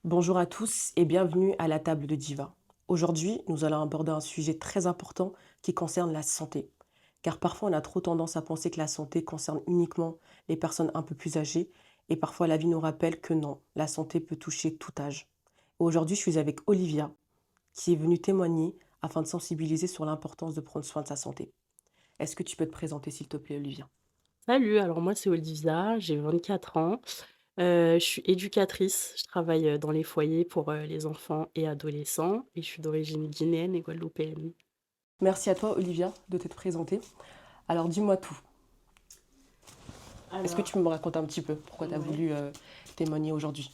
Bonjour à tous et bienvenue à la table de Diva. Aujourd'hui, nous allons aborder un sujet très important qui concerne la santé. Car parfois, on a trop tendance à penser que la santé concerne uniquement les personnes un peu plus âgées et parfois la vie nous rappelle que non, la santé peut toucher tout âge. Aujourd'hui, je suis avec Olivia qui est venue témoigner afin de sensibiliser sur l'importance de prendre soin de sa santé. Est-ce que tu peux te présenter s'il te plaît, Olivia? Salut, alors moi c'est Olivia, j'ai 24 ans, je suis éducatrice, je travaille, dans les foyers pour, les enfants et adolescents et je suis d'origine guinéenne et guadeloupéenne. Merci à toi, Olivia, de t'être présentée. Alors dis-moi tout. Est-ce que tu Alors peux me raconter un petit peu pourquoi tu as ouais, voulu témoigner aujourd'hui?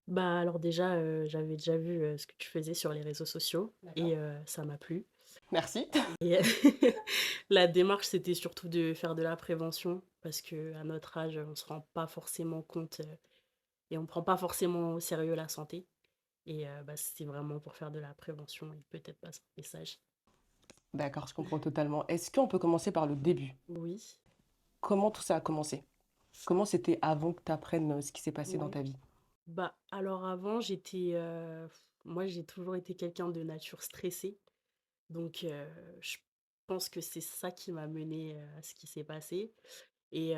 bah, alors déjà, j'avais déjà vu, ce que tu faisais sur les réseaux sociaux D'accord. et ça m'a plu Merci. et la démarche, c'était surtout de faire de la prévention parce qu'à notre âge, on se rend pas forcément compte, et on prend pas forcément au sérieux la santé et bah, c'était vraiment pour faire de la prévention et peut-être passer un message. D'accord, je comprends totalement. Est-ce qu'on peut commencer par le début? Oui. Comment tout ça a commencé? Comment c'était avant que tu apprennes ce qui s'est passé dans Ouais. ta vie? Bah, alors avant, moi, j'ai toujours été quelqu'un de nature stressée, donc je pense que c'est ça qui m'a menée, à ce qui s'est passé et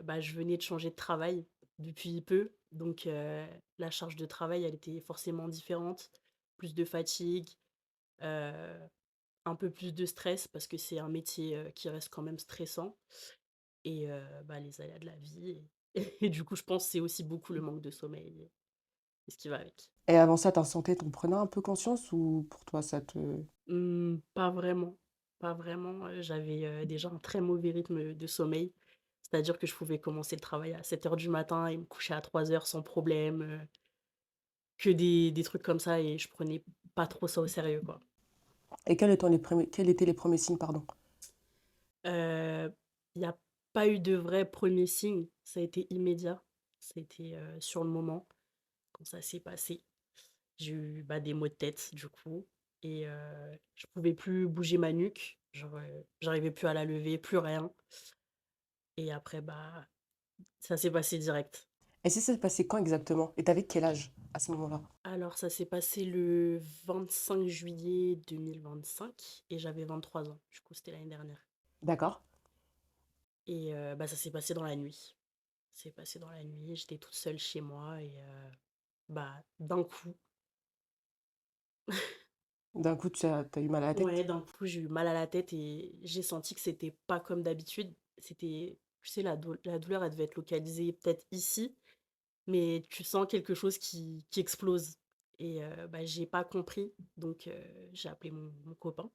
bah, je venais de changer de travail depuis peu, donc la charge de travail, elle était forcément différente. Plus de fatigue, heu, un peu plus de stress parce que c'est un métier, qui reste quand même stressant et bah, les aléas de la vie et du coup, je pense que c'est aussi beaucoup le manque de sommeil et ce qui va avec. Et avant ça, ta santé, t'en prenais un peu conscience ou pour toi ça te... Pas vraiment, pas vraiment, j'avais, déjà un très mauvais rythme de sommeil. C'est-à-dire que je pouvais commencer le travail à 7 heures du matin et me coucher à 3 heures sans problème, que des trucs comme ça et je prenais pas trop ça au sérieux, quoi. Et quels étaient les premiers signes, pardon? Il y a pas eu de vrai premier signe, ça a été immédiat. C'était, sur le moment, quand ça s'est passé. J'ai eu, bah, des maux de tête, du coup et je pouvais plus bouger ma nuque, genre, j'arrivais plus à la lever, plus rien. Et après, bah, ça s'est passé direct. Et ça s'est passé quand exactement? Et t'avais quel âge à ce moment-là? Alors ça s'est passé le 25 juillet 2025 et j'avais 23 ans. Du coup, c'était l'année dernière D'accord. et bah, ça s'est passé dans la nuit. C'est passé dans la nuit, j'étais toute seule chez moi et bah, d'un coup D'un coup, t'as eu mal à la ouais, tête? d'un coup, j'ai eu mal à la tête et j'ai senti que c'était pas comme d'habitude. C'était tu sais, la douleur, elle devait être localisée peut-être ici. Mais tu sens quelque chose qui explose et bah, j'ai pas compris donc j'ai appelé mon copain.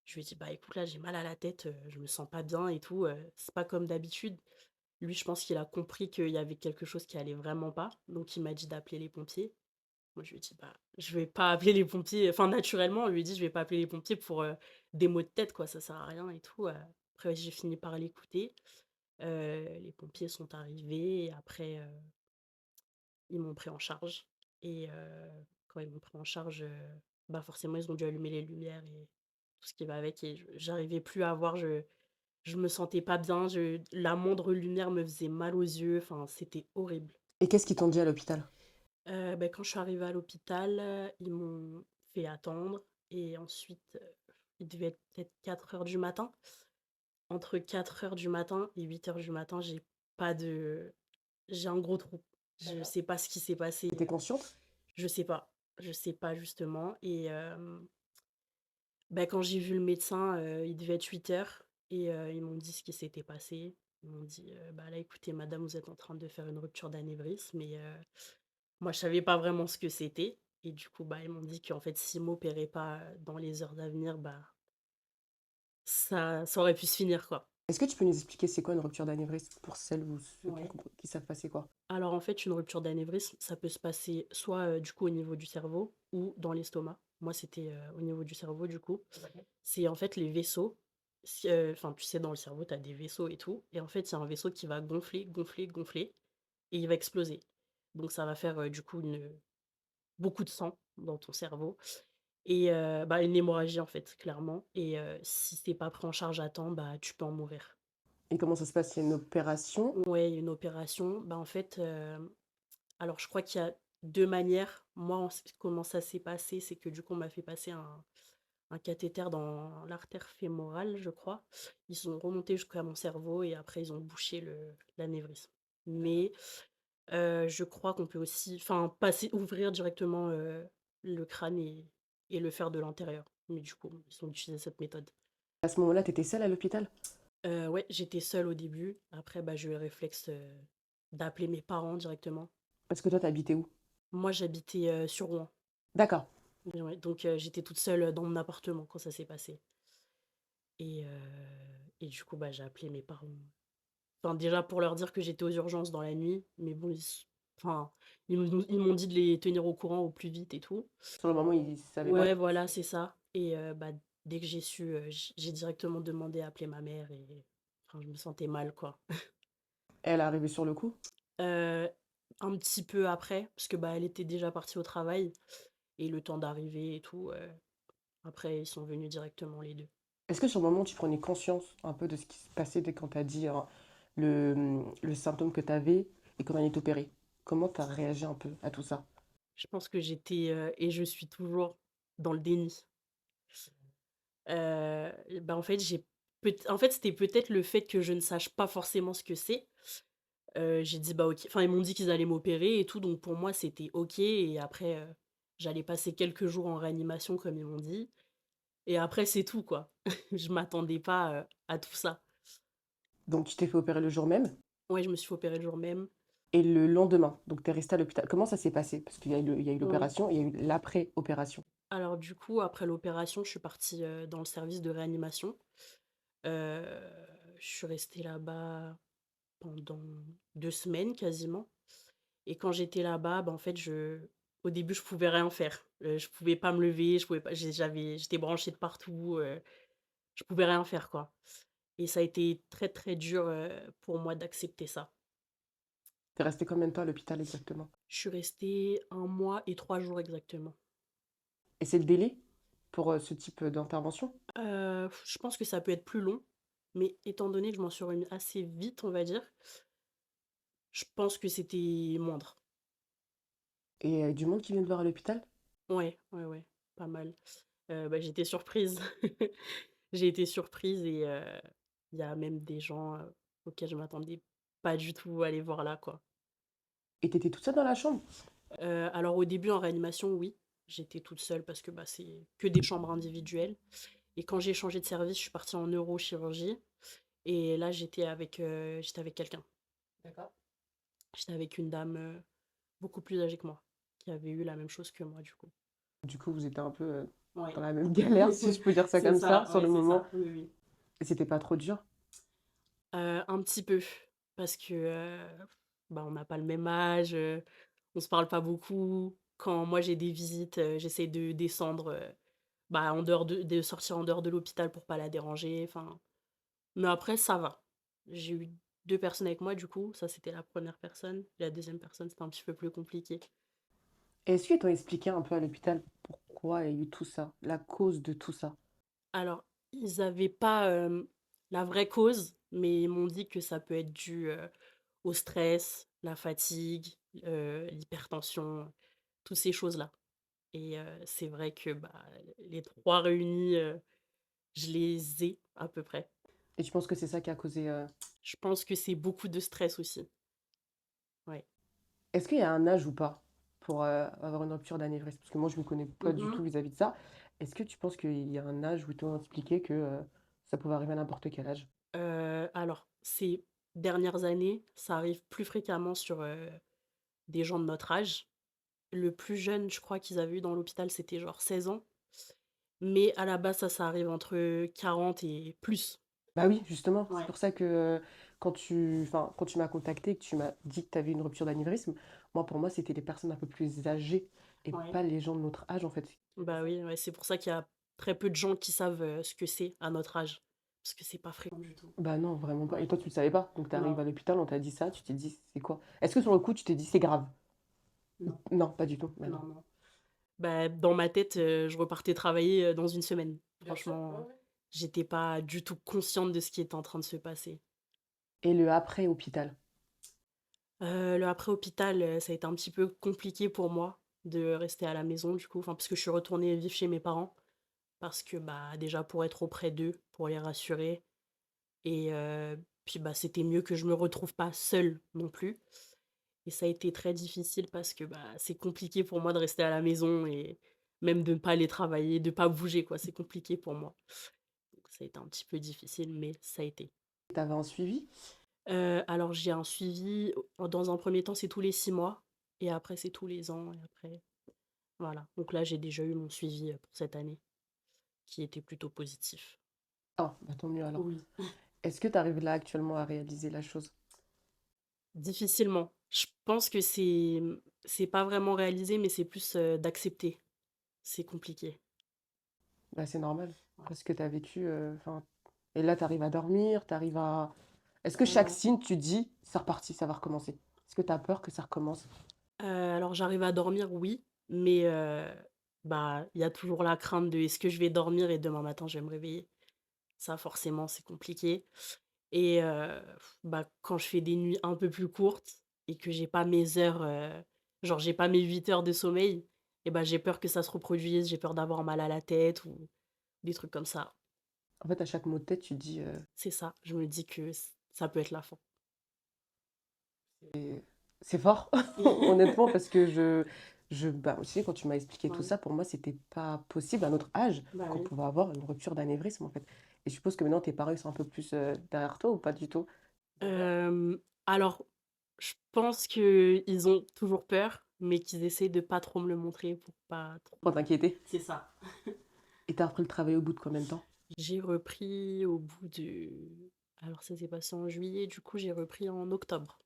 Je lui ai dit: «Bah, écoute, là, j'ai mal à la tête, je me sens pas bien et tout, c'est pas comme d'habitude». Lui, je pense qu'il a compris qu'il y avait quelque chose qui allait vraiment pas, donc il m'a dit d'appeler les pompiers. Moi, je lui ai dit: «Bah, je vais pas appeler les pompiers», enfin, naturellement, on lui ai dit: «Je vais pas appeler les pompiers pour, des maux de tête, quoi, ça sert à rien et tout», après j'ai fini par l'écouter. Les pompiers sont arrivés et après, ils m'ont pris en charge et quand ils m'ont pris en charge, bah, forcément, ils ont dû allumer les lumières et tout ce qui va avec et j'arrivais plus à voir, je me sentais pas bien, la moindre lumière me faisait mal aux yeux, enfin, c'était horrible. Et qu'est-ce qu'ils t'ont dit à l'hôpital? Bah, quand je suis arrivée à l'hôpital, ils m'ont fait attendre et ensuite, il devait être peut-être 4 heures du matin. Entre 4 heures du matin et 8 heures du matin, j'ai un gros trou. Je D'accord. sais pas ce qui s'est passé, T'étais consciente? je sais pas. Je sais pas justement et bah, quand j'ai vu le médecin, il devait être 8 heures et ils m'ont dit ce qui s'était passé. Ils m'ont dit: «Bah, là, écoutez madame, vous êtes en train de faire une rupture d'anévrisme» et moi, je savais pas vraiment ce que c'était et du coup, bah, ils m'ont dit qu'en fait, s'ils m'opéraient pas, dans les heures d'avenir, bah, ça aurait pu se finir, quoi. Est-ce que tu peux nous expliquer c'est quoi une rupture d'anévrisme pour celles ou ceux Ouais. qui savent pas c'est quoi? Alors en fait, une rupture d'anévrisme, ça peut se passer soit, du coup, au niveau du cerveau ou dans l'estomac. Moi, c'était, au niveau du cerveau, du coup. D'accord. C'est en fait les vaisseaux, enfin, tu sais, dans le cerveau, tu as des vaisseaux et tout et en fait, il y a un vaisseau qui va gonfler, gonfler, gonfler et il va exploser. Donc ça va faire, du coup, beaucoup de sang dans ton cerveau et bah, une hémorragie, en fait, clairement et si c'est pas pris en charge à temps, bah, tu peux en mourir. Et comment ça se passe? Il y a une opération? Ouais, une opération, bah, en fait, alors je crois qu'il y a 2 manières. Moi, comment ça s'est passé, c'est que du coup, on m'a fait passer un cathéter dans l'artère fémorale, je crois. Ils sont remontés jusqu'à mon cerveau et après ils ont bouché l'anévrisme. Mais je crois qu'on peut aussi enfin passer ouvrir directement, le crâne et le faire de l'intérieur. Mais du coup, ils ont utilisé cette méthode. À ce moment-là, tu étais seule à l'hôpital? Ouais, j'étais seule au début. Après, bah, j'ai eu le réflexe, d'appeler mes parents directement. Parce que toi, tu habitais où? Moi, j'habitais, sur Rouen. D'accord. Ouais, donc j'étais toute seule, dans mon appartement quand ça s'est passé et et du coup, bah, j'ai appelé mes parents. Enfin, déjà pour leur dire que j'étais aux urgences dans la nuit, mais bon, enfin, ils m'ont dit de les tenir au courant au plus vite et tout. Sur le moment, ils savaient pas? Ouais, voilà, c'est ça et bah, dès que j'ai su, j'ai directement demandé à appeler ma mère et enfin, je me sentais mal, quoi. Elle est arrivée sur le coup? Heu, un petit peu après, parce que, bah, elle était déjà partie au travail et le temps d'arriver et tout, après ils sont venus directement les 2. Est-ce que sur le moment, tu prenais conscience un peu de ce qui se passait dès quand tu as dit le symptôme que tu avais et qu'on allait t'opérer? Comment tu as réagi un peu à tout ça? Je pense que j'étais, et je suis toujours dans le déni. Bah, en fait, en fait, c'était peut-être le fait que je ne sache pas forcément ce que c'est. J'ai dit: «Bah, OK». Enfin, ils m'ont dit qu'ils allaient m'opérer et tout, donc pour moi, c'était OK et après, j'allais passer quelques jours en réanimation comme ils m'ont dit et après c'est tout, quoi. Je m'attendais pas, à tout ça. Donc, tu t'es fait opérer le jour même Ouais, je me suis fait opérer le jour même. et le lendemain, donc tu es resté à l'hôpital. Comment ça s'est passé? Parce qu'il y a eu Ouais. l'opération et il y a eu l'après-opération. Alors du coup, après l'opération, je suis partie, dans le service de réanimation. Heu, je suis restée là-bas pendant 2 semaines quasiment et quand j'étais là-bas, bah, en fait, au début, je pouvais rien faire. Je pouvais pas me lever, je pouvais pas j'étais branchée de partout, je pouvais rien faire, quoi et ça a été très, très dur, pour moi d'accepter ça. Tu es resté combien de temps à l'hôpital exactement? Je suis restée 1 mois et 3 jours exactement. Et c'est le délai pour ce type d'intervention? Je pense que ça peut être plus long, mais étant donné que je m'en suis remise assez vite, on va dire, je pense que c'était moindre. Et du monde qui vient te voir à l'hôpital? Ouais, ouais, ouais, pas mal. Bah, j'étais surprise. J'ai été surprise et il y a même des gens, auxquels je m'attendais pas du tout à les voir là, quoi. Et tu étais toute seule dans la chambre? Alors au début en réanimation, oui, j'étais toute seule parce que, bah, c'est que des chambres individuelles et quand j'ai changé de service, je suis partie en neurochirurgie et là j'étais avec quelqu'un. D'accord. J'étais avec une dame, beaucoup plus âgée que moi, qui avait eu la même chose que moi, du coup. Du coup, vous étiez un peu Ouais. dans la même galère, si je peux dire ça C'est comme ça, ça, sur ouais, le c'est moment. ça, oui, oui. Et c'était pas trop dur? Un petit peu, parce que, bah, on n'a pas le même âge, on se parle pas beaucoup. Quand moi j'ai des visites, j'essaie de descendre, bah, en dehors de sortir en dehors de l'hôpital pour pas la déranger, enfin mais après ça va. J'ai eu 2 personnes avec moi du coup, ça c'était la première personne. La deuxième personne, c'était un petit peu plus compliqué. Et est-ce qu'ils t'ont expliqué un peu à l'hôpital pourquoi il y a eu tout ça, la cause de tout ça? Alors, ils avaient pas, la vraie cause, mais ils m'ont dit que ça peut être dû, au stress, la fatigue, l'hypertension, toutes ces choses-là et c'est vrai que, bah, les 3 réunis, je les ai à peu près. Et je pense que c'est ça qui a causé. Je pense que c'est beaucoup de stress aussi. Ouais. Est-ce qu'il y a un âge ou pas pour avoir une rupture d'anévrisme? Parce que moi, je ne me connais pas du Mmh. tout vis-à-vis de ça. Est-ce que tu penses qu'il y a un âge où ils t'ont expliqué que ça pouvait arriver à n'importe quel âge? Alors ces dernières années, ça arrive plus fréquemment sur, des gens de notre âge. Le plus jeune, je crois qu'ils avaient eu dans l'hôpital, c'était genre 16 ans. Mais à la base, ça arrive entre 40 et plus. Bah oui, justement, c'est Ouais. pour ça que quand tu m'as contacté, que tu m'as dit que tu avais une rupture d'anévrisme, moi, pour moi, c'était les personnes un peu plus âgées et Ouais. pas les gens de notre âge, en fait. Bah oui, ouais, c'est pour ça qu'il y a très peu de gens qui savent, ce que c'est à notre âge. Parce que c'est pas fréquent du tout. Bah non, vraiment pas. Et Ouais. toi, tu le savais pas. Donc, tu arrives Non, à l'hôpital, on t'a dit ça, tu t'es dit, c'est quoi? Est-ce que sur le coup, tu t'es dit, c'est grave? non, Non, pas du tout. Bah non. non, non. Bah, dans ma tête, je repartais travailler, dans une semaine. Bien sûr, ouais, Franchement, ouais. j'étais pas du tout consciente de ce qui était en train de se passer. Et le après-hôpital? Le après hôpital, ça a été un petit peu compliqué pour moi de rester à la maison du coup, enfin parce que je suis retournée vivre chez mes parents. Parce que, bah, déjà pour être auprès d'eux, pour les rassurer et puis, bah, c'était mieux que je me retrouve pas seule non plus et ça a été très difficile parce que, bah, c'est compliqué pour moi de rester à la maison et même de ne pas aller travailler, de pas bouger quoi, c'est compliqué pour moi. Donc ça a été un petit peu difficile, mais ça a été. Tu avais un suivi? Alors j'ai un suivi, dans un premier temps, c'est tous les 6 mois et après c'est tous les ans et après voilà. Donc là, j'ai déjà eu mon suivi, pour cette année qui était plutôt positif. Ah, bah, tant mieux alors. Oui. Est-ce que tu arrives là actuellement à réaliser la chose? Difficilement. Je pense que c'est pas vraiment réalisé, mais c'est plus, d'accepter. C'est compliqué. Bah, c'est normal, Ouais. parce que tu as vécu, enfin et là, tu arrives à dormir, tu arrives à est-ce que chaque Heu signe, tu te dis: «C'est reparti, ça va recommencer»? Est-ce que tu as peur que ça recommence? alors j'arrive à dormir, oui, mais bah, il y a toujours la crainte de: «Est-ce que je vais dormir et demain matin je vais me réveiller?» Ça forcément, c'est compliqué et bah, quand je fais des nuits un peu plus courtes et que j'ai pas mes heures, genre j'ai pas mes 8 heures de sommeil et bah, j'ai peur que ça se reproduise, j'ai peur d'avoir mal à la tête ou des trucs comme ça. En fait, à chaque mot de tête, tu te dis, C'est ça, je me dis que ça peut être la fin. c'est fort, honnêtement, parce que bah, tu sais, quand tu m'as expliqué tout Ouais, ça, pour moi, c'était pas possible à notre âge bah qu'on oui. pouvait avoir une rupture d'anévrisme, en fait. Et je suppose que maintenant tes parents, ils sont un peu plus, derrière toi ou pas du tout? Alors, je pense qu'ils ont toujours peur, mais qu'ils essaient de pas trop me le montrer pour pas Pas trop t'inquiéter. c'est ça. Et tu as repris le travail au bout de combien de temps? J'ai repris au bout de alors ça s'est passé en juillet, du coup j'ai repris en octobre,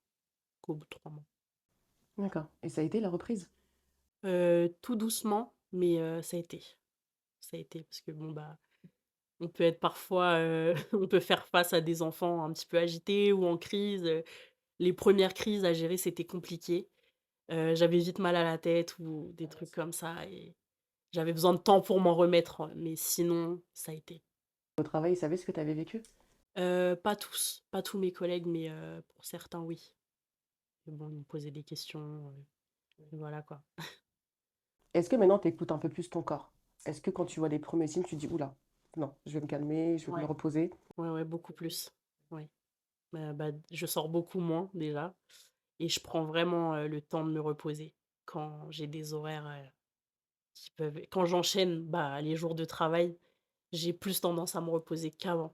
au bout de 3 mois. D'accord. Et ça a été la reprise? Tout doucement, mais ça a été. Ça a été parce que bon, bah, on peut être parfois, on peut faire face à des enfants un petit peu agités ou en crise, les premières crises à gérer, c'était compliqué. J'avais vite mal à la tête ou des trucs comme ça et j'avais besoin de temps pour m'en remettre, mais sinon, ça a été. Au travail, ils savaient ce que tu avais vécu? Pas tous, pas tous mes collègues, mais pour certains, oui. Mais bon, ils me posaient des questions, voilà quoi. Est-ce que maintenant tu écoutes un peu plus ton corps? Est-ce que quand tu vois les premiers signes, tu dis: «Ouh là, non, je vais me calmer, je vais me Ouais, reposer»? ouais, ouais, beaucoup plus. Ouais. Bah, je sors beaucoup moins déjà et je prends vraiment, le temps de me reposer quand j'ai des horaires, qui peuvent quand j'enchaîne, bah, les jours de travail, j'ai plus tendance à me reposer qu'avant.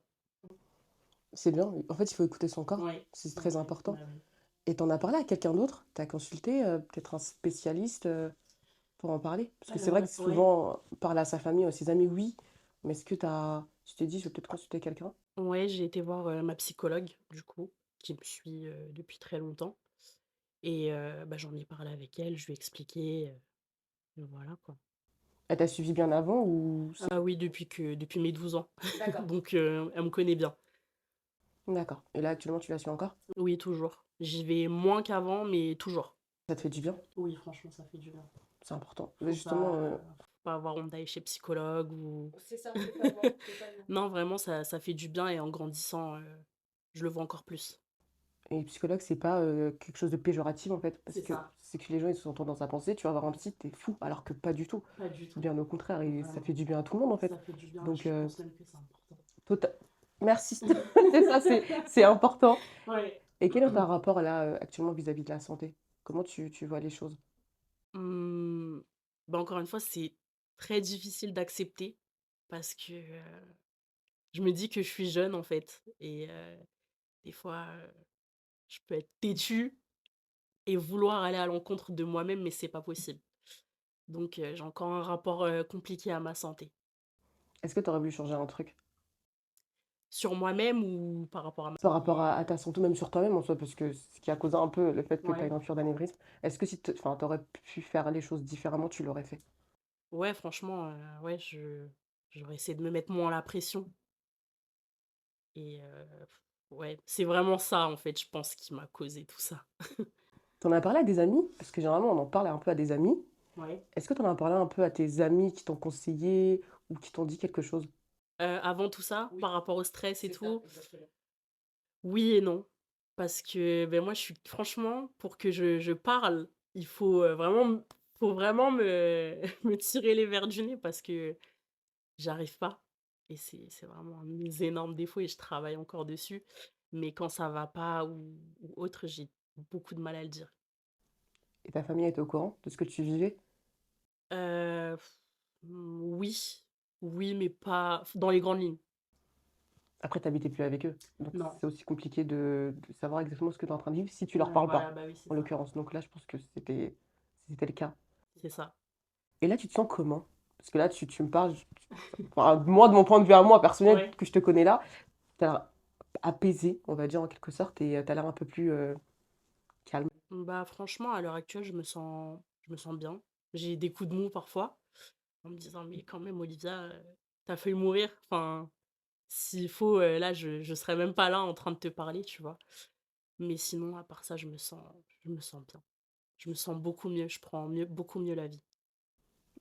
C'est bien, en fait, il faut écouter son corps, Ouais, c'est très ouais, important. bah, oui. Et tu en as parlé à quelqu'un d'autre? Tu as consulté, peut-être un spécialiste, pour en parler? Parce que c'est vrai que Ouais. souvent, parler à sa famille ou à ses amis, oui, mais est-ce que tu t'es dit: «Je vais peut-être consulter quelqu'un»? Ouais, j'ai été voir, ma psychologue, du coup, qui me suit, depuis très longtemps et bah, j'en ai parlé avec elle, je lui ai expliqué, voilà, quoi. Elle t'a suivi bien avant ou c'est Ah oui, depuis mes 12 ans, d'accord, donc elle me connaît bien. d'accord et là, actuellement, tu la suis encore? Oui, toujours. J'y vais moins qu'avant, mais toujours. Ça te fait du bien? Oui, franchement, ça fait du bien. C'est important. Mais justement, Faut pas avoir honte d'aller chez le psychologue ou c'est ça, totalement, totalement. non, vraiment, ça fait du bien et en grandissant, je le vois encore plus. Et psychologue, c'est pas, quelque chose de péjoratif, en fait, parce C'est que ça. c'est que les gens, ils sont tendance à penser: «Tu vas voir un psy, tu fou», alors que pas du tout. Pas du tout, Bien au contraire et ça fait vraiment. du bien à tout le monde, en fait. Ça fait du bien et Donc je pense même que c'est important. tota merci, c'est ça, c'est important. Ouais. Et quel est ton rapport là, actuellement vis-à-vis de la santé? Comment tu vois les choses? Mmh, bah, encore une fois, c'est très difficile d'accepter parce que, je me dis que je suis jeune, en fait et des fois, je peux être têtue et vouloir aller à l'encontre de moi-même, mais c'est pas possible. Donc j'ai encore un rapport, compliqué à ma santé. Est-ce que tu aurais voulu changer un truc? Sur moi-même ou par rapport à ma Par rapport à ta santé, même sur toi-même en soi, parce que ce qui a causé un peu le fait que tu as une ouais. rupture d'anévrisme, est-ce que si enfin, tu aurais pu faire les choses différemment, tu l'aurais fait? Ouais, franchement, ouais, j'aurais essayé de me mettre moins la pression et ouais, c'est vraiment ça, en fait, je pense, qui m'a causé tout ça. Tu en as parlé à des amis? Parce que généralement, on en parle un peu à des amis. Ouais. Est-ce que tu en as parlé un peu à tes amis qui t'ont conseillé ou qui t'ont dit quelque chose? Avant tout ça, Oui, par rapport au stress et c'est ça, tout, exactement. oui et non. Parce que, moi, je suis franchement, pour que je parle, il faut, vraiment me me tirer les verres du nez parce que j'arrive pas et c'est vraiment un de mes énormes défauts et je travaille encore dessus. Mais quand ça va pas ou autre, j'ai beaucoup de mal à le dire. Et ta famille était au courant de ce que tu vivais? Heu, oui, oui, mais pas dans les grandes lignes. Après, tu habitais plus avec eux, donc Non. c'est aussi compliqué de savoir exactement ce que tu es en train de vivre si tu leur Ouais, parles voilà, pas, bah, oui, c'est en ça, l'occurrence. Donc là, je pense que c'était le cas. c'est ça. Et là, tu te sens comment? Parce que là, tu me parles, enfin, moi, de mon point de vue à moi, personnel, Ouais. que je te connais là, tu as l'air apaisé, on va dire en quelque sorte, et tu as l'air un peu plus calme. Bah, franchement, à l'heure actuelle, je me sens bien. J'ai des coups de mou parfois, en me disant: «Mais quand même Olivia, tu failli mourir». Enfin, s'il faut, là, je serais même pas là en train de te parler, tu vois? Mais sinon, à part ça, je me sens bien. Je me sens beaucoup mieux, je prends beaucoup mieux la vie.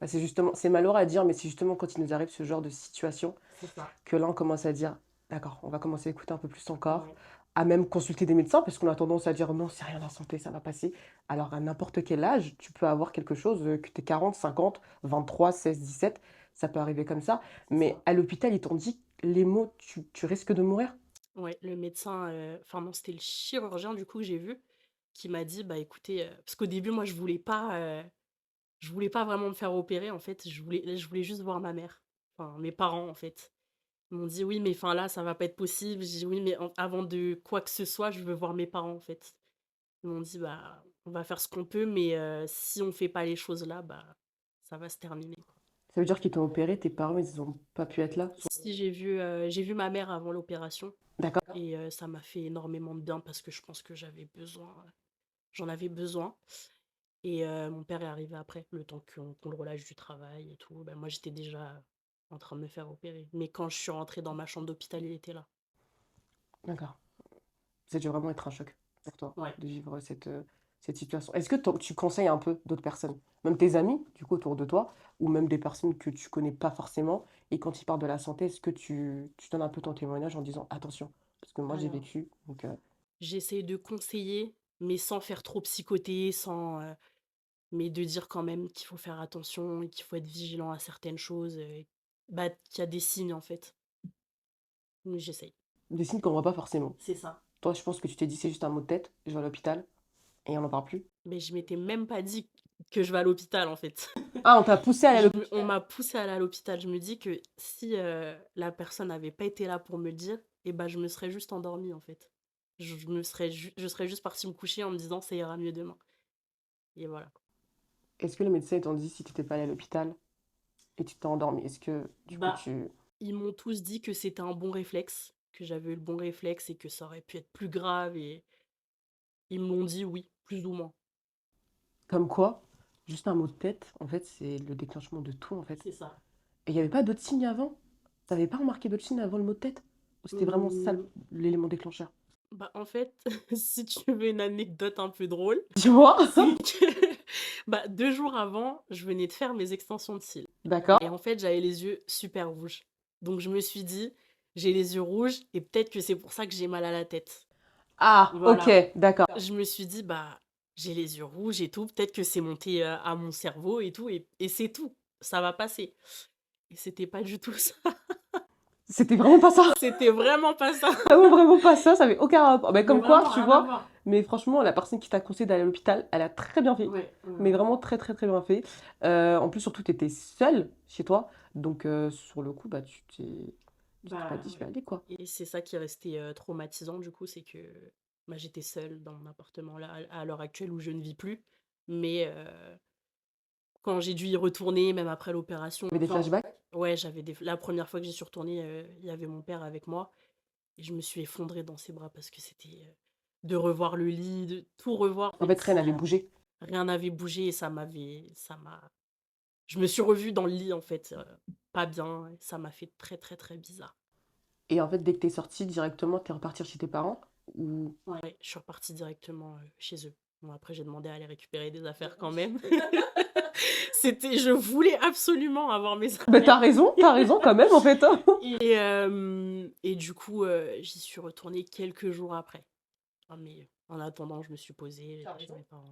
Bah, c'est justement, c'est malheureux à dire, mais c'est justement quand il nous arrive ce genre de situation C'est ça. que là, on commence à dire, d'accord, on va commencer à écouter un peu plus son corps, Ouais, à même consulter des médecins, parce qu'on a tendance à dire non, c'est rien la santé, ça va passer. Alors, à n'importe quel âge, tu peux avoir quelque chose, que tu 40, 50, 23, 16, 17, ça peut arriver comme ça. c'est Mais ça. à l'hôpital, ils t'ont dit les mots, tu risques de mourir. Ouais, le médecin, enfin non, c'était le chirurgien du coup que j'ai vu, qui m'a dit: «Bah écoutez», parce qu'au début, moi, je voulais pas vraiment me faire opérer en fait, je voulais juste voir ma mère, enfin mes parents en fait. Ils m'ont dit: «Oui, mais enfin là, ça va pas être possible». J'ai dit: «Oui, mais avant de quoi que ce soit, je veux voir mes parents en fait». Ils m'ont dit: «Bah, on va faire ce qu'on peut, mais si on fait pas les choses là, bah, ça va se terminer, quoi». Ça veut dire qu'ils t'ont opéré, tes parents, ils ont pas pu être là. Si j'ai vu ma mère avant l'opération D'accord. et ça m'a fait énormément de bien parce que je pense que j'en avais besoin. Et mon père est arrivé après, le temps qu'on le relâche du travail et tout. Bah, moi, j'étais déjà en train de me faire opérer. Mais quand je suis rentrée dans ma chambre d'hôpital, il était là. D'accord. Ça a dû vraiment être un choc pour toi Ouais. de vivre cette situation. Est-ce que tu conseilles un peu d'autres personnes, même tes amis, du coup, autour de toi, ou même des personnes que tu connais pas forcément, et quand ils parlent de la santé, est-ce que tu donnes un peu ton témoignage en disant attention, parce que moi j'ai Alors, vécu, donc j'essaie de conseiller, mais sans faire trop psychoter, mais de dire quand même qu'il faut faire attention et qu'il faut être vigilant à certaines choses, bah, qu'il y a des signes en fait. Mais j'essaye. des signes qu'on voit pas forcément. C'est ça. Toi, je pense que tu t'es dit c'est juste un mot de tête, je vais à l'hôpital, et on n'en parle plus. Mais je m'étais même pas dit que je vais à l'hôpital en fait. Ah, on t'a poussé à aller à l'hôpital. On m'a poussée à aller à l'hôpital. Je me dis que si, la personne n'avait pas été là pour me le dire, et ben je me serais juste endormie, en fait. Je serais juste partie me coucher en me disant: «Ça ira mieux demain», et voilà. Est-ce que les médecins t'ont dit si tu t'étais pas allé à l'hôpital et tu t'es endormi, est-ce que du coup Bah, tu... ils m'ont tous dit que c'était un bon réflexe, que j'avais eu le bon réflexe et que ça aurait pu être plus grave, et ils me l'ont dit oui, plus ou moins. Comme quoi, juste un mot de tête, en fait, c'est le déclenchement de tout, en fait. C'est ça. Et il n'y avait pas d'autres signes avant? T'avais pas remarqué d'autres signes avant le mot de tête? Ou c'était vraiment ça Mmh, l'élément déclencheur? bah, en fait, si tu veux une anecdote un peu drôle, Tu vois? c'est que, bah, 2 jours avant, je venais de faire mes extensions de cils. Et D'accord. en fait, j'avais les yeux super rouges. Donc je me suis dit: «J'ai les yeux rouges et peut-être que c'est pour ça que j'ai mal à la tête». Ah, ok, Voilà. d'accord. Je me suis dit: «Bah, j'ai les yeux rouges et tout, peut-être que c'est monté, à mon cerveau et tout, et c'est tout, ça va passer». Et c'était pas du tout ça. C'était vraiment pas ça. C'était vraiment pas ça. Vraiment, vraiment pas ça, ça avait aucun rapport. Ben, Mais comme quoi, vraiment tu rien à vois, voir. mais franchement, la personne qui t'a conseillé d'aller à l'hôpital, elle a très bien fait. Ouais, ouais, Mais ouais. vraiment très, très, très bien fait. En plus, surtout, tu étais seule chez toi. Donc, sur le coup, bah, tu t'es pas Bah, dit, je vais ouais. aller, quoi. Et c'est ça qui est resté, traumatisant du coup, c'est que, bah, j'étais seule dans mon appartement là, à l'heure actuelle où je ne vis plus. Mais quand j'ai dû y retourner, même après l'opération, Tu avais des enfin, flashbacks? ouais, la première fois que j'y suis retournée, il y avait mon père avec moi et je me suis effondrée dans ses bras parce que c'était, de revoir le lit, de tout revoir, en En fait, fait, rien n'avait bougé. rien n'avait bougé et ça m'a je me suis revue dans le lit, en fait, pas bien, et ça m'a fait très, très, très bizarre. Et en fait, dès que t'es sortie, directement, t'es repartie chez tes parents? Ou... Ouais, je suis repartie directement, chez eux. Bon, après j'ai demandé à aller récupérer des affaires quand même. Je voulais absolument avoir mes Ben, affaires. t'as raison quand même, en fait, hein. Et du coup, j'y suis retournée quelques jours après. Mais en attendant, je me suis posée, j'ai dit à mes parents.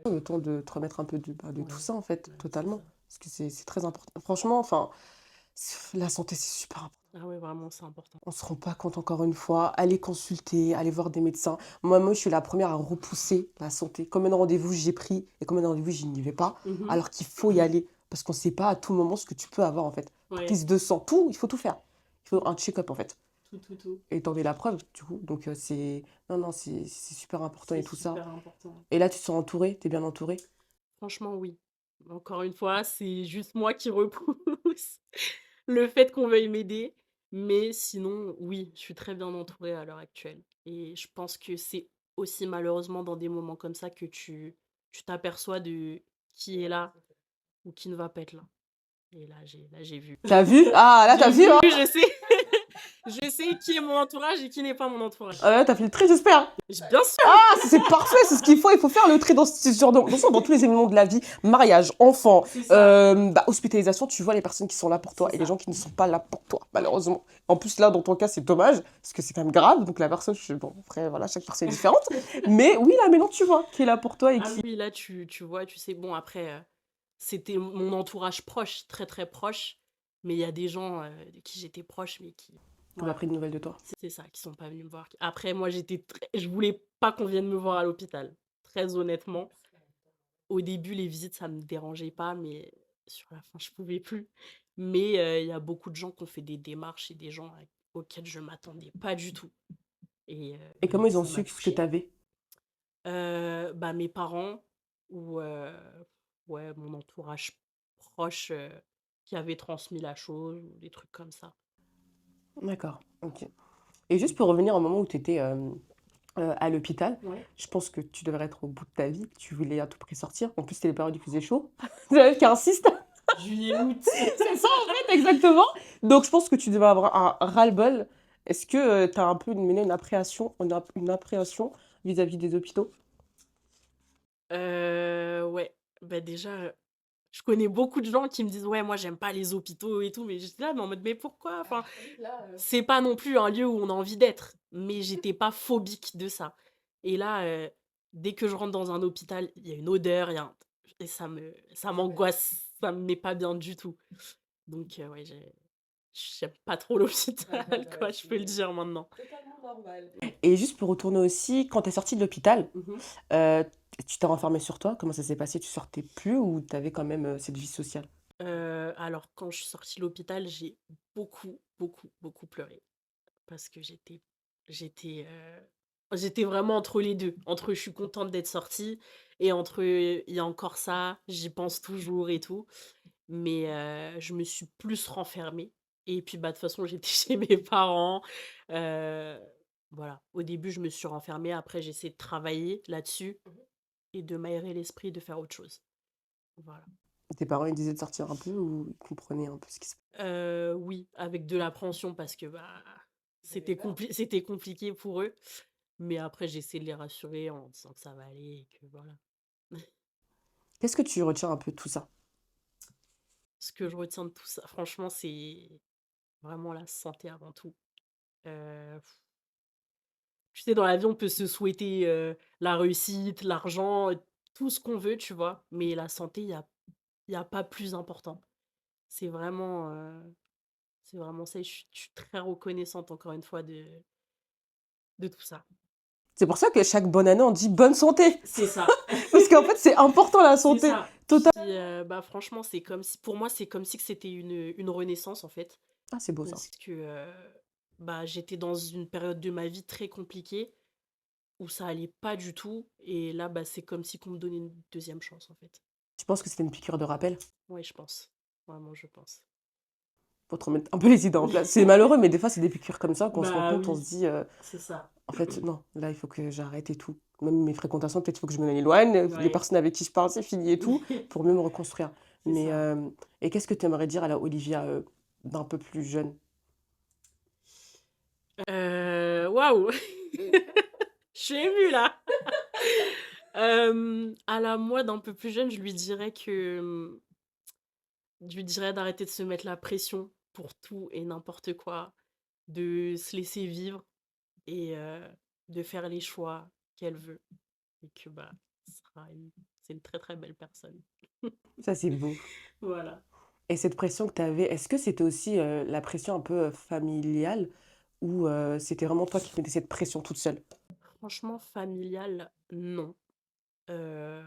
Le temps de te remettre un peu de tout Ouais, ça, en fait, ouais, c'est totalement. ça. Parce que c'est très important. Franchement, enfin, la santé, c'est super important. Ah ouais, vraiment, c'est important. On se rend pas compte, encore une fois. Aller consulter, aller voir des médecins. Moi, je suis la première à repousser la santé. Combien de rendez-vous j'ai pris et combien de rendez-vous je n'y vais pas, Mhm. alors qu'il faut y aller. Parce qu'on ne sait pas à tout moment ce que tu peux avoir, en fait. Ouais, Prise de sang, tout, il faut tout faire. Il faut un check-up, en fait. tout, tout, tout. Et t'en es la preuve, du coup. Donc, c'est... Non, non, c'est super important C'est et tout ça. super important. Et là, tu te sens entouré, t'es bien entouré. Franchement, oui. Encore une fois, c'est juste moi qui repousse le fait qu'on veuille m'aider. Mais sinon, oui, je suis très bien entourée à l'heure actuelle. Et je pense que c'est aussi malheureusement dans des moments comme ça que tu t'aperçois de qui est là ou qui ne va pas être là. Et là, j'ai vu. T'as vu? Ah, là, t'as J'ai vu, vu, hein? je sais. Je sais qui est mon entourage et qui n'est pas mon entourage. T'as filtré, j'espère. Bien sûr. Ah, c'est parfait, c'est ce qu'il faut. Il faut faire le tri dans ce genre dans tous les éléments de la vie. Mariage, enfant, C'est ça. hospitalisation, tu vois les personnes qui sont là pour toi C'est et les ça. gens qui ne sont pas là pour toi, Ouais. malheureusement. En plus, là, dans ton cas, c'est dommage, parce que c'est quand même grave. Donc la personne, bon, après, voilà, chaque personne est différente. Mais oui, là, maintenant, tu vois, qui est là pour toi et Ah qui... oui, là, tu vois, tu sais, bon, après, c'était mon entourage proche, très, très proche, mais il y a des gens, de qui j'étais proche, mais qui On a voilà, pris de nouvelles de toi. c'est ça, qui sont pas venus me voir. Après, moi, je voulais pas qu'on vienne me voir à l'hôpital, très honnêtement. Au début, les visites, ça me dérangeait pas, mais sur la fin, je pouvais plus. Mais il y a beaucoup de gens qui ont fait des démarches et des gens, auxquels je m'attendais pas du tout et Et comment ils ont ça su m'a ce que touchée. t'avais? Bah, mes parents ou ouais, mon entourage proche, qui avait transmis la chose ou des trucs comme ça. D'accord, ok. Et juste pour revenir au moment où tu étais à l'hôpital, Ouais. je pense que tu devrais être au bout de ta vie, que tu voulais à tout prix sortir. En plus, c'était les périodes où il faisait chaud. C'est elle qui insiste. Juillet, août. C'est ça, en fait, exactement. Donc, je pense que tu devais avoir un ras-le-bol. Est-ce que tu as un peu mené une appréhension vis-à-vis des hôpitaux? Ouais, bah, déjà, je connais beaucoup de gens qui me disent: «Ouais, moi j'aime pas les hôpitaux et tout», mais j'étais là, mais en mode: «Mais pourquoi?» Enfin, c'est pas non plus un lieu où on a envie d'être, mais j'étais pas phobique de ça et là, dès que je rentre dans un hôpital, il y a une odeur, il y a un et ça m'angoisse, ça me met pas bien du tout. Donc ouais, j'aime pas trop l'hôpital, quoi, je peux le dire maintenant. Et juste pour retourner aussi, quand tu es sortie de l'hôpital, Mmh. euh, tu t'es renfermée sur toi? Comment ça s'est passé? Tu sortais plus ou tu avais quand même cette vie sociale? Alors quand je suis sortie de l'hôpital, j'ai beaucoup, beaucoup, beaucoup pleuré parce que j'étais, j'étais vraiment entre les 2, entre je suis contente d'être sortie et entre, il y a encore ça, j'y pense toujours et tout. Mais je me suis plus renfermée et puis, bah, de toute façon, j'étais chez mes parents, heu, voilà. Au début, je me suis renfermée, après j'ai essayé de travailler là-dessus et de m'aérer l'esprit, de faire autre chose. Voilà. Tes parents, ils disaient de sortir un peu ou ils comprenaient un peu ce qui se passe? Oui, avec de l'appréhension parce que, bah, c'était compliqué pour eux, mais après j'ai essayé de les rassurer en disant que ça va aller et que voilà. Qu'est-ce que tu retiens un peu de tout ça? Ce que je retiens de tout ça, franchement, c'est vraiment la santé avant tout. Heu Tu sais, dans la vie, on peut se souhaiter, la réussite, l'argent, tout ce qu'on veut, tu vois? Mais la santé, il y a pas plus important. C'est vraiment ça et je suis très reconnaissante encore une fois de tout ça. C'est pour ça que chaque bonne année, on dit bonne santé. C'est ça. Parce qu'en fait, c'est important la C'est santé. ça. Total. Puis, bah, franchement, c'est comme si pour moi, c'est comme si que c'était une renaissance, en fait. Ah, c'est beau ça. Parce que, bah, j'étais dans une période de ma vie très compliquée où ça allait pas du tout et là, bah, c'est comme si qu'on me donnait une deuxième chance, en fait. Tu penses que c'était une piqûre de rappel Ouais, je pense. Vraiment, je pense. pour te remettre un peu les idées en place. C'est malheureux, mais des fois, c'est des piqûres comme ça qu'on se rend Bah compte, on oui, se dit, c'est ça. en fait, non, là, il faut que j'arrête et tout. Même mes fréquentations, peut-être il faut que je me éloigne. Les Ouais, personnes avec qui je parle, c'est fini et tout, pour mieux me reconstruire. c'est Mais, ça. et qu'est-ce que tu aimerais dire à la Olivia d'un peu plus jeune? Waouh! Je suis émue là. À la moi d'un peu plus jeune, je lui dirais d'arrêter de se mettre la pression pour tout et n'importe quoi, de se laisser vivre et de faire les choix. qu'elle veut et que, bah, ce sera une c'est une très, très belle personne. Ça, c'est beau. Voilà. Et cette pression que tu avais, est-ce que c'était aussi, la pression un peu, familiale ou c'était vraiment toi qui mettais cette pression toute seule? Franchement, familial, non. Heu,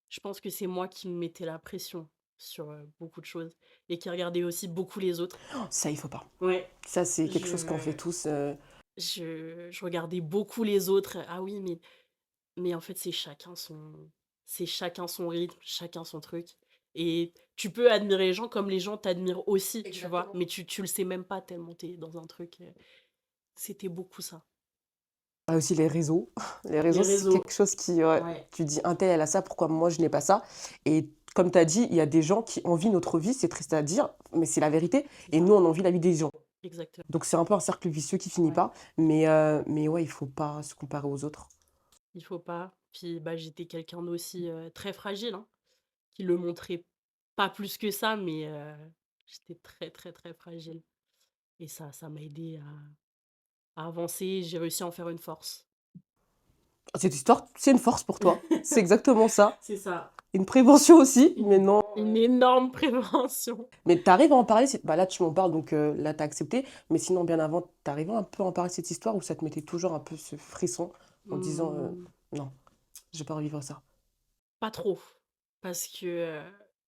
je pense que c'est moi qui me mettais la pression sur, beaucoup de choses et qui regardais aussi beaucoup les autres. Ça, il faut pas. Ouais. Ça, c'est quelque chose qu'on fait Je tous, je regardais beaucoup les autres. Ah oui, mais en fait, c'est chacun son rythme, chacun son truc et tu peux admirer les gens comme les gens t'admirent aussi, tu vois? Exactement. Mais tu le sais même pas tellement tu es dans un truc, c'était beaucoup ça. Ah aussi les réseaux. Les Les réseaux, c'est réseaux, quelque chose qui ouais, ouais, tu dis: «Un tel, elle a ça, pourquoi moi je n'ai pas ça?» Et comme tu as dit, il y a des gens qui envient notre vie, c'est triste à dire, mais c'est la vérité c'est et ça, nous, on envie la vie des gens. exactement, Donc c'est un peu un cercle vicieux qui finit ouais. pas, mais ouais, il faut pas se comparer aux autres. Il faut pas. Puis, bah, j'étais quelqu'un d'aussi, très fragile, hein, qui le montrait pas plus que ça, mais j'étais très, très, très fragile et ça m'a aidée à avancer. J'ai réussi à en faire une force. Cette histoire, c'est une force pour toi. C'est exactement ça. C'est ça, Une prévention aussi, mais non, une énorme prévention. mais tu arrives à en parler, c'est bah, là, tu m'en parles, donc là, tu as accepté, mais sinon, bien avant, tu arrivais un peu à en parler de cette histoire où ça te mettait toujours un peu ce frisson en disant, Mmh, «Non, je vais pas revivre ça». pas trop, parce que,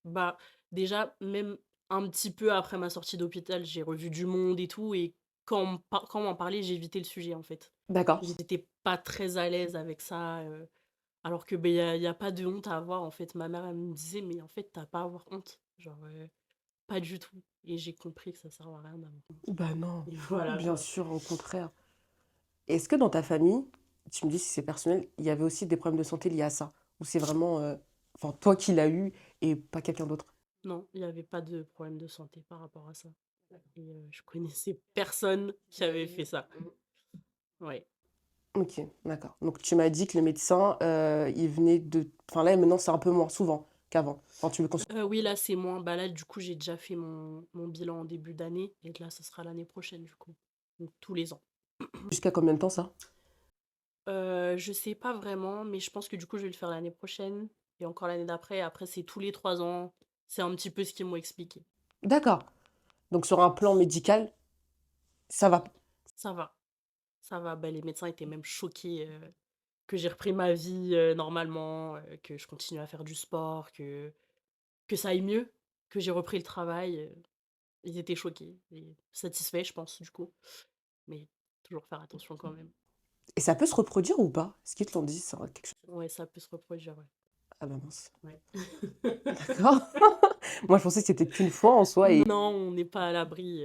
bah, déjà, même un petit peu après ma sortie d'hôpital, j'ai revu du monde et tout et quand on m'en parlait, j'évitais le sujet, en fait. D'accord. J'étais pas très à l'aise avec ça, alors que, beh, il y a pas de honte à avoir, en fait. Ma mère, elle me disait: «Mais en fait, tu pas à avoir honte». Genre, pas du tout et j'ai compris que ça servait à rien d'avoir honte Bah non, et voilà, bien quoi. sûr, au contraire. Est-ce que dans ta famille, tu me dis si c'est personnel, il y avait aussi des problèmes de santé liés à ça? Ou c'est vraiment, enfin, toi qui l'as eu et pas quelqu'un d'autre? Non, il y avait pas de problème de santé par rapport à ça et je connaissais personne qui avait fait ça. Ouais. OK, d'accord. Donc tu m'as dit que le médecin, il venait de enfin là, maintenant, c'est un peu moins souvent qu'avant. Enfin, tu me consul Oui, là, c'est moins bah, là, du coup, j'ai déjà fait mon bilan en début d'année et là, ce sera l'année prochaine, du coup. Donc tous les ans. jusqu'à combien de temps ça? Je sais pas vraiment, mais je pense que du coup, je vais le faire l'année prochaine et encore l'année d'après. Après, c'est tous les 3 ans. C'est un petit peu ce qu'ils m'ont expliqué. D'accord. Donc sur un plan médical, ça va. Ça va, ça va. Bah, les médecins étaient même choqués, que j'ai repris ma vie, normalement, que je continue à faire du sport, que ça aille mieux, que j'ai repris le travail, ils étaient choqués et satisfaits, je pense, du coup. Mais toujours faire attention quand même. Et ça peut se reproduire ou pas? Est-ce qu'ils te l'ont dit ça, quelque chose? Ouais, ça peut se reproduire, ouais. Ah bah mince. Ouais. D'accord. Moi, je pensais que c'était qu'une fois en soi et Non, on n'est pas à l'abri,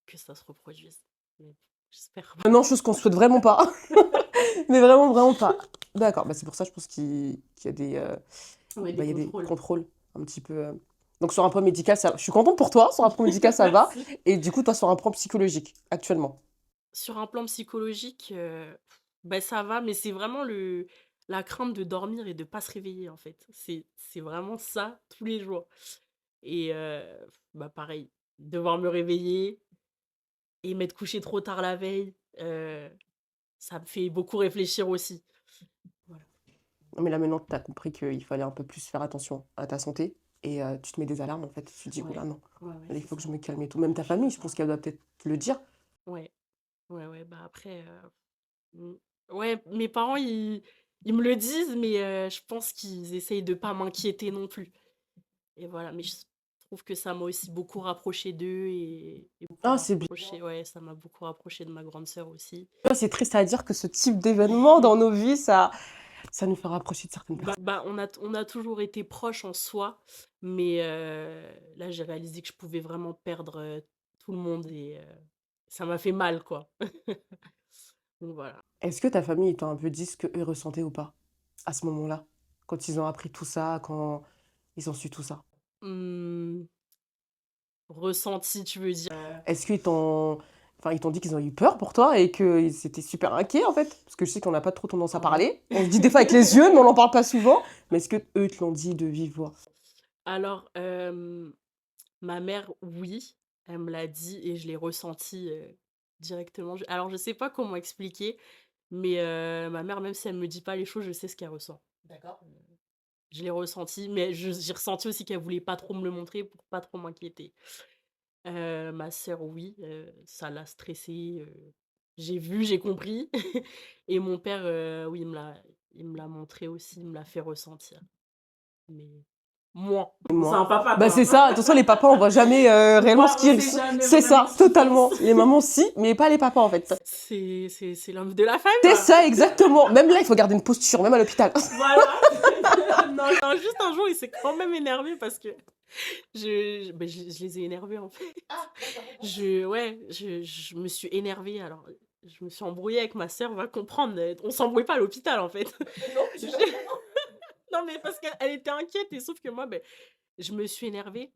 que ça se reproduise. Mais j'espère pas. non, chose qu'on souhaite vraiment pas. Mais vraiment, vraiment pas. D'accord, bah, c'est pour ça, je pense qu'il y a des, Ouais, des bah, il y a des contrôles. contrôles un petit peu, donc sur un point médical, ça je suis contente pour toi, sur un point médical, ça va Merci. et du coup, toi, sur un point psychologique, actuellement? Sur un plan psychologique, bah, ça va, mais c'est vraiment le la crainte de dormir et de pas se réveiller, en fait. C'est vraiment ça tous les jours et bah, pareil, devoir me réveiller et m'être couchée trop tard la veille, ça me fait beaucoup réfléchir aussi. Voilà. Non, mais là, maintenant, tu as compris qu'il fallait un peu plus faire attention à ta santé et tu te mets des alarmes, en fait. Tu te dis: «Ouh là, Ouais. non, Ouais, là, il c'est faut que je ça. me calme et tout». Même ta famille, je pense qu'elle doit peut-être te le dire? Ouais. Ouais, ouais, bah, après, mmh, ouais, mes parents, ils me le disent, mais je pense qu'ils essayent de pas m'inquiéter non plus et voilà, mais je trouve que ça m'a aussi beaucoup rapprochée d'eux et beaucoup Ah, c'est bien. rapprochée ouais, ça m'a beaucoup rapprochée de ma grande sœur aussi. C'est triste à dire que ce type d'événement dans nos vies, ça nous fait rapprocher de certaines personnes. Bah, on a toujours été proches en soi, mais là, j'ai réalisé que je pouvais vraiment perdre, tout le monde et ça m'a fait mal, quoi. Donc voilà. Est-ce que ta famille, ils t'ont un peu dit ce qu'eux ressentaient ou pas? À ce moment-là? Quand ils ont appris tout ça, quand ils ont su tout ça? Mmh, ressenti, tu veux dire? Est-ce qu'ils t'ont enfin, ils t'ont dit qu'ils ont eu peur pour toi et qu'ils étaient super inquiets, en fait? Parce que je sais qu'on n'a pas trop tendance à Ah ouais? parler. On se dit des fois avec les yeux, mais on n'en parle pas souvent. Mais est-ce qu'eux te l'ont dit de vive voix? Alors, ma mère, oui, elle me l'a dit et je l'ai ressenti, directement. Je sais pas comment expliquer, Mais ma mère, même si elle me dit pas les choses, je sais ce qu'elle ressent. D'accord. Heu, je l'ai ressenti, mais j'ai ressenti aussi qu'elle voulait pas trop me le montrer pour pas trop m'inquiéter. Ma sœur, oui, ça l'a stressée, j'ai vu, j'ai compris et mon père, oui, il me l'a montré aussi, il me l'a fait ressentir, mais moins. Et C'est un moi? papa, Bah, c'est quoi. ça. De toute façon, les papas, on voit jamais, réellement ce On qu'ils sait jamais c'est vraiment ça, ce qu'ils totalement. pensent. Les mamans, si, mais pas les papas, en fait. C'est l'homme de la famille, C'est quoi. ça, exactement. Même là, il faut garder une posture, même à l'hôpital. Voilà. Non, non, juste un jour, il s'est quand même énervé parce que je les ai énervés, en fait. Ouais, je me suis énervée, alors, je me suis embrouillée avec ma sœur, va comprendre, on s'embrouille pas à l'hôpital, en fait. Non, Je Non, mais parce qu'elle était inquiète et sauf que moi, je me suis énervée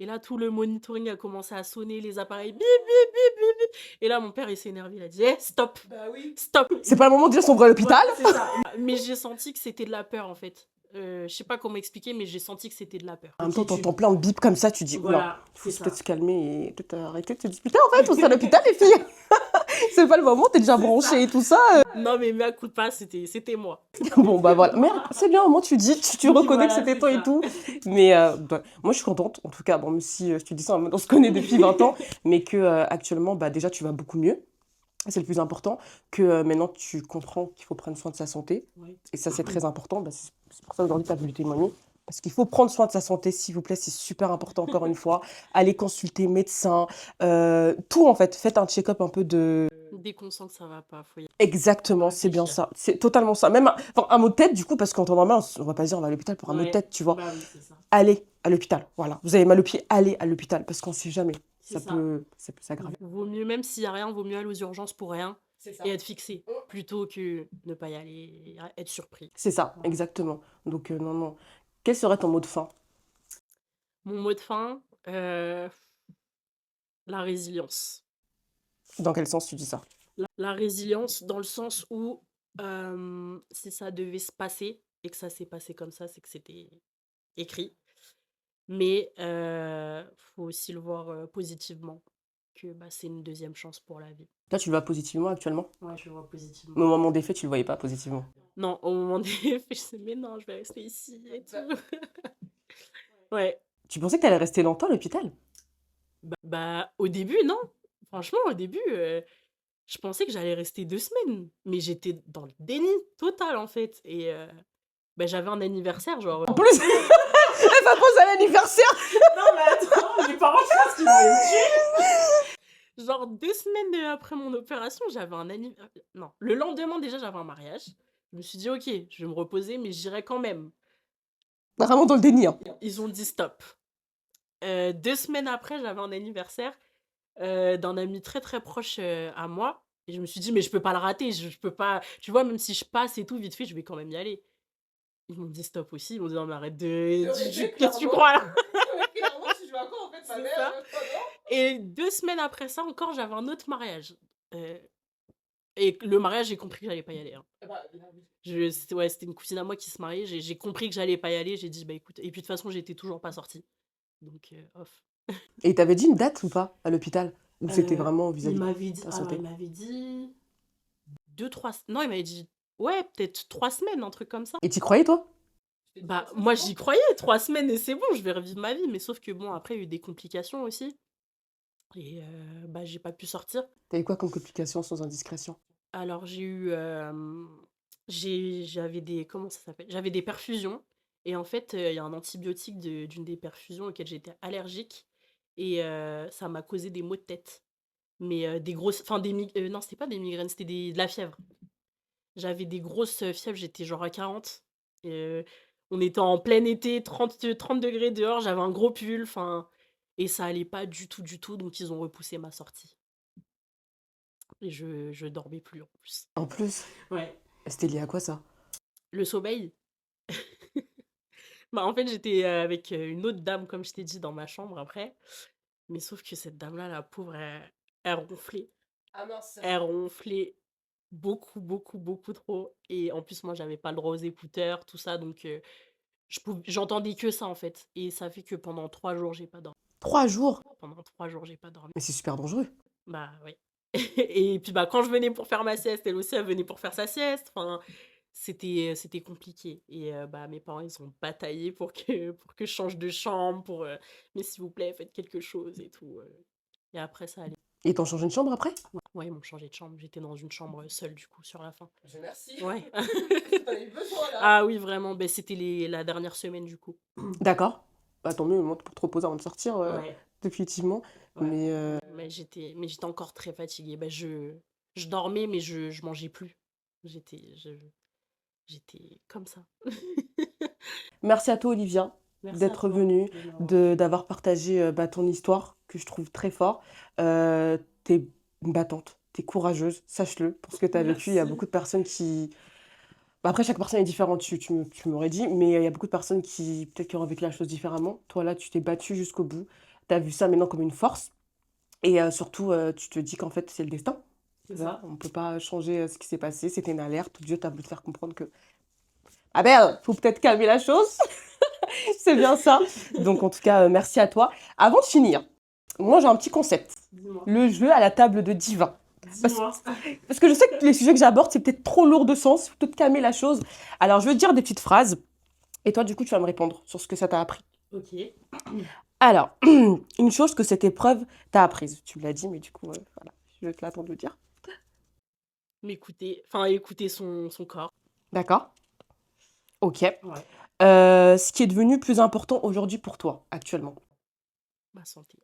et là, tout le monitoring a commencé à sonner, les appareils: «Bip, bip, bip, bip, bip» et là, mon père, il s'est énervé, il a dit: «Eh, stop, Bah oui. stop!» C'est pas le moment de dire son bras à Ouais, l'hôpital. c'est ça. Mais j'ai senti que c'était de la peur, en fait. Je sais pas comment expliquer, mais j'ai senti que c'était de la peur. En même OK, temps, t'entends plein de bips comme ça, tu dis: «Ouh là, voilà, il faut c'est peut-être ça. se calmer et peut-être arrêter de se disputer, en fait, on serait à l'hôpital, les filles. C'est pas le moment, t'es déjà C'est ça. branchée et tout ça, Non, mais mea culpa, c'était moi. Bon, bah, C'était voilà. Mais moi. c'est bien, au moins tu Oui, reconnais que voilà, c'était c'est toi et ça. tout. Mais bah, moi, je suis contente, en tout cas, bon, même si je te dis ça, on se connaît depuis 20 ans, mais que actuellement, bah, déjà, tu vas beaucoup mieux. C'est le plus important. Que maintenant, tu comprends qu'il faut prendre soin de sa santé. Oui. Et ça, c'est très important. Bah, c'est pour ça qu'aujourd'hui, tu as voulu témoigner. Parce qu'il faut prendre soin de sa santé, s'il vous plaît, c'est super important, encore une fois. Allez consulter médecin, tout en fait. Faites un check-up un peu de. Dès qu'on sent que ça va pas, faut y Exactement, c'est bien réfléchir. ça. C'est totalement ça. Même enfin, un mot de tête, du coup, parce qu'en temps normal, on va pas se dire on va à l'hôpital pour un mot de Ouais, tête, tu vois. bah oui, c'est ça. Allez à l'hôpital, voilà. Vous avez mal au pied, allez à l'hôpital, parce qu'on sait jamais. C'est ça. Ça peut s'aggraver. Vaut mieux, même s'il y a rien, vaut mieux aller aux urgences pour rien C'est ça. et être fixé, plutôt que ne pas y aller et être surpris. C'est ça, Voilà. exactement. Donc, non, non. Quel serait ton mot de fin? Mon mot de fin, la résilience. Dans quel sens tu dis ça? La résilience dans le sens où, si ça devait se passer et que ça s'est passé comme ça, c'est que c'était écrit. Mais faut aussi le voir, positivement, que, bah, c'est une deuxième chance pour la vie. Toi, tu le vois positivement actuellement? Ouais, je le vois Mais positivement. au moment des faits, tu le voyais pas positivement. Non, au moment des faits, je sais: «Mais non, je vais rester ici et tout». Ouais. Tu pensais que tu allais rester longtemps à l'hôpital? Bah, au début, non. Franchement, au début, je pensais que j'allais rester 2 semaines, mais j'étais dans le déni total, en fait et bah, j'avais un anniversaire, genre, En plus, elle propose à l'anniversaire! non, mais attends, mes parents, je pense qu'ils vont me tuer. Genre 2 semaines, après mon opération, j'avais un non, le lendemain, déjà, j'avais un mariage. Je me suis dit: «OK, je vais me reposer, mais j'irai quand même». Vraiment dans le déni, hein. Ils ont dit: «Stop». 2 semaines après, j'avais un anniversaire, d'un ami très, très proche, à moi et je me suis dit: «Mais je peux pas le rater, je peux pas» tu vois? Même si je passe et tout, vite fait, je vais quand même y aller. Ils m'ont dit: «Stop» aussi, ils m'ont dit: «Non mais arrête de tu qu'est-ce que tu crois là?» Clairement, tu joues à quoi en fait, C'est ça et 2 semaines après ça encore, j'avais un autre mariage, heu et le mariage, j'ai compris que j'allais pas y aller, hein. C'était une cousine à moi qui se mariait, j'ai compris que j'allais pas y aller, j'ai dit: «Bah écoute» et puis de toute façon, j'étais toujours pas sortie, donc off. Et il t'avait dit une date ou pas à l'hôpital? Ou c'était vraiment Il vis-à-vis de m'avait dit ta alors il santé? m'avait dit 2-3 non, il m'avait dit ouais, peut-être 3 semaines, un truc comme ça. Et tu croyais toi? Bah, moi, j'y croyais, 3 semaines et c'est bon, je vais revivre ma vie, mais sauf que bon, après, il y a eu des complications aussi et bah, j'ai pas pu sortir. T'as eu quoi comme complication sans indiscrétion? Alors j'ai eu, j'avais des comment ça s'appelle? J'avais des perfusions et en fait, il y a un antibiotique d'une des perfusions auquel j'étais allergique et ça m'a causé des maux de tête. Mais des grosses enfin non, c'était pas des migraines, c'était de la fièvre. J'avais des grosses, fièvres, j'étais genre à 40 et on était en plein été, 30 degrés dehors, j'avais un gros pull, enfin et ça allait pas du tout, donc ils ont repoussé ma sortie et je dormais plus en plus. En plus, Ouais. c'était lié à quoi ça? Le sommeil, bah, en fait, j'étais, avec, une autre dame, comme je t'ai dit, dans ma chambre après, mais sauf que cette dame-là, la pauvre, elle ronflait. Ah mince. Elle ronflait beaucoup, beaucoup, beaucoup trop et en plus, moi, j'avais pas le droit aux écouteurs, tout ça, donc j'entendais que ça, en fait et ça fait que pendant 3 jours, j'ai pas dormi. 3 jours? Pendant 3 jours, j'ai pas dormi. Mais c'est super dangereux. Bah, oui. Et puis, bah, quand je venais pour faire ma sieste, elle aussi, elle venait pour faire sa sieste. Enfin, c'était compliqué et bah, mes parents, ils ont bataillé pour que je change de chambre, «Mais s'il vous plaît, faites quelque chose» et tout, et après ça allait. Et t'ont changé une chambre après? Ouais, ils m'ont changé de chambre. J'étais dans une chambre, seule du coup, sur la fin. Je merci. Ouais. T'en as eu besoin là. Ah oui, vraiment, beh, c'était la dernière semaine du coup. D'accord. Bah, tant mieux, au moins pour te reposer avant de sortir, Ouais, définitivement. ouais. Mais Mais j'étais encore très fatiguée. Bah, je dormais, mais je mangeais plus. J'étais je j'étais comme ça. merci à toi, Olivia, Merci à d'être toi venue, de m'avoir d'avoir partagé bah, ton histoire, que je trouve très fort. T'es une battante, t'es courageuse, sache-le, pour ce que t'as vécu. Il y a beaucoup merci. de personnes qui. Bah, après, chaque personne est différente, tu m'aurais dit, mais il y a beaucoup de personnes qui, peut-être, qui auraient vécu la chose différemment. Toi, là, tu t'es battue jusqu'au bout. T'as vu ça maintenant comme une force. Et surtout, tu te dis qu'en fait, c'est le destin. C'est Voilà, ça. on ne peut pas changer ce qui s'est passé. C'était une alerte. Dieu t'a voulu te faire comprendre que, ah ben, faut peut-être calmer la chose. C'est bien ça. Donc, en tout cas, merci à toi. Avant de finir, moi, j'ai un petit concept. Dis-moi. Le jeu à la table de divin. Parce, Dis-moi. parce que je sais que les sujets que j'aborde, c'est peut-être trop lourd de sens. Faut peut-être calmer la chose. Alors, je vais te dire des petites phrases. Et toi, du coup, tu vas me répondre sur ce que ça t'a appris. OK. Alors, une chose que cette épreuve t'a apprise. Tu me l'as dit, mais du coup, voilà, je vais te l'attendre de le dire. M'écouter, enfin écouter son corps. D'accord? Ok. Ouais. Ce qui est devenu plus important aujourd'hui pour toi, actuellement. Ma santé.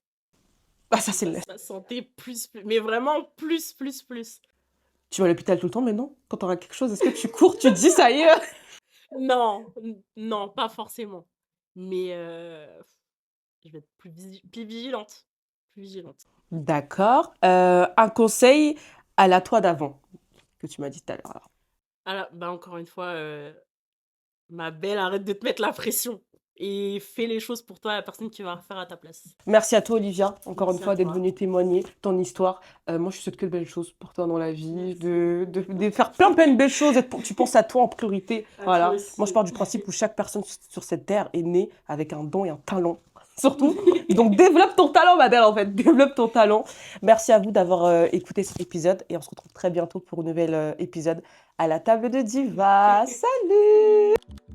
Ah, ça, c'est le... Ma santé plus, mais vraiment plus. Tu vas à l'hôpital tout le temps maintenant? Quand t'auras quelque chose, est-ce que tu cours, tu te dis, ça y est? Non, non, pas forcément. Mais je vais être plus vigilante. Plus vigilante. D'accord. Un conseil à la toi d'avant, que tu m'as dit tout à l'heure. Alors. Ah bah, encore une fois, ma belle, arrête de te mettre la pression et fais les choses pour toi, la personne qui va faire à ta place. Merci à toi, Olivia, encore une Merci à fois, d'être toi. venue témoigner ton histoire. Moi, je te souhaite que de belles choses pour toi dans la vie, Merci. de faire plein de belles choses. Tu penses à toi en priorité. À toi Voilà. Moi, je aussi. pars du principe où chaque personne sur cette terre est née avec un don et un talent. Surtout. Donc, développe ton talent, ma belle, en fait. Développe ton talent. Merci à vous d'avoir écouté cet épisode. Et on se retrouve très bientôt pour un nouvel épisode à la table de Diva. Salut!